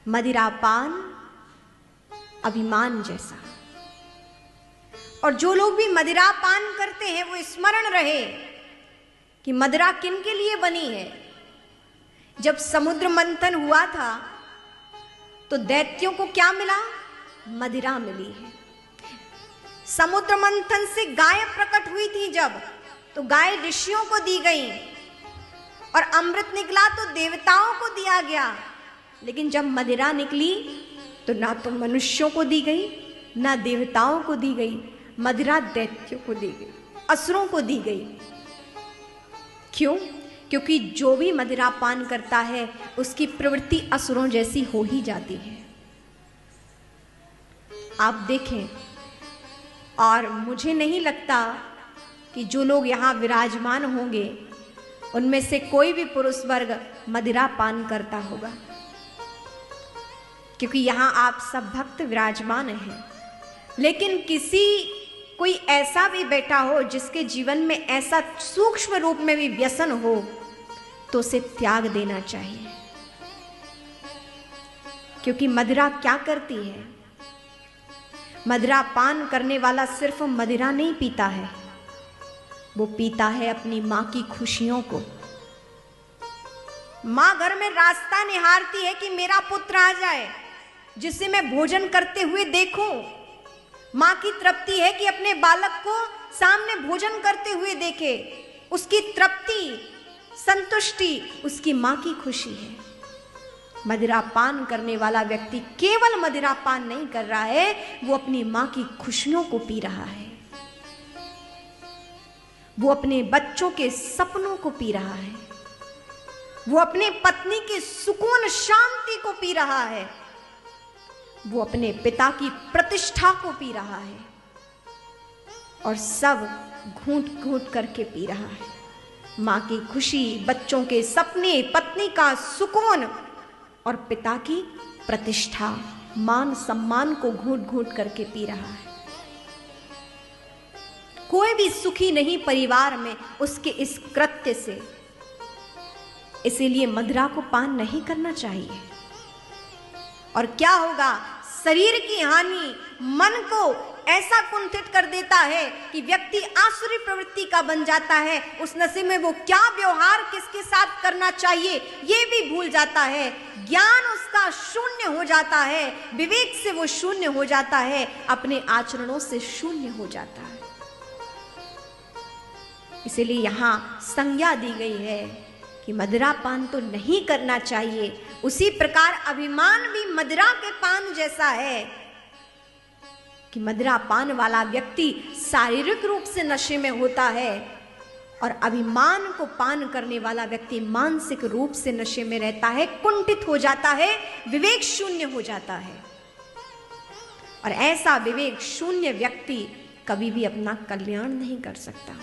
मदिरापान अभिमान जैसा। और जो लोग भी मदिरापान करते हैं वो स्मरण रहे कि मदिरा किन के लिए बनी है। जब समुद्र मंथन हुआ था तो दैत्यों को क्या मिला? मदिरा मिली है। समुद्र मंथन से गाय प्रकट हुई थी जब, तो गाय ऋषियों को दी गई और अमृत निकला तो देवताओं को दिया गया। लेकिन जब मदिरा निकली तो ना तो मनुष्यों को दी गई ना देवताओं को दी गई, मदिरा दैत्यों को दी गई, असुरों को दी गई। क्यों? क्योंकि जो भी मदिरा पान करता है उसकी प्रवृत्ति असुरों जैसी हो ही जाती है। आप देखें, और मुझे नहीं लगता कि जो लोग यहाँ विराजमान होंगे उनमें से कोई भी पुरुष वर्ग मदिरा पान करता होगा, क्योंकि यहाँ आप सब भक्त विराजमान हैं। लेकिन कोई ऐसा भी बैठा हो जिसके जीवन में ऐसा सूक्ष्म रूप में भी व्यसन हो तो उसे त्याग देना चाहिए। क्योंकि मदिरा क्या करती है? मदिरा पान करने वाला सिर्फ मदिरा नहीं पीता है, वो पीता है अपनी मां की खुशियों को। मां घर में रास्ता निहारती है कि मेरा पुत्र आ जाए जिसे मैं भोजन करते हुए देखूं। मां की तृप्ति है कि अपने बालक को सामने भोजन करते हुए देखे। उसकी तृप्ति, संतुष्टि उसकी मां की खुशी है। मदिरा पान करने वाला व्यक्ति केवल मदिरा पान नहीं कर रहा है, वो अपनी मां की खुशियों को पी रहा है, वो अपने बच्चों के सपनों को पी रहा है, वो अपने पत्नी के सुकून शांति को पी रहा है, वो अपने पिता की प्रतिष्ठा को पी रहा है, और सब घूंट घूंट करके पी रहा है। मां की खुशी, बच्चों के सपने, पत्नी का सुकून और पिता की प्रतिष्ठा, मान सम्मान को घूंट घूंट करके पी रहा है। कोई भी सुखी नहीं परिवार में उसके इस कृत्य से। इसीलिए मदिरा को पान नहीं करना चाहिए। और क्या होगा? शरीर की हानि, मन को ऐसा कुंठित कर देता है कि व्यक्ति आसुरी प्रवृत्ति का बन जाता है। उस नशे में वो क्या व्यवहार किसके साथ करना चाहिए ये भी भूल जाता है। ज्ञान उसका शून्य हो जाता है, विवेक से वो शून्य हो जाता है, अपने आचरणों से शून्य हो जाता है। इसीलिए यहाँ संज्ञा दी गई है कि मदिरा पान तो नहीं करना चाहिए। उसी प्रकार अभिमान भी मदिरा के पान जैसा है कि मदिरा पान वाला व्यक्ति शारीरिक रूप से नशे में होता है और अभिमान को पान करने वाला व्यक्ति मानसिक रूप से नशे में रहता है, कुंठित हो जाता है, विवेक शून्य हो जाता है। और ऐसा विवेक शून्य व्यक्ति कभी भी अपना कल्याण नहीं कर सकता।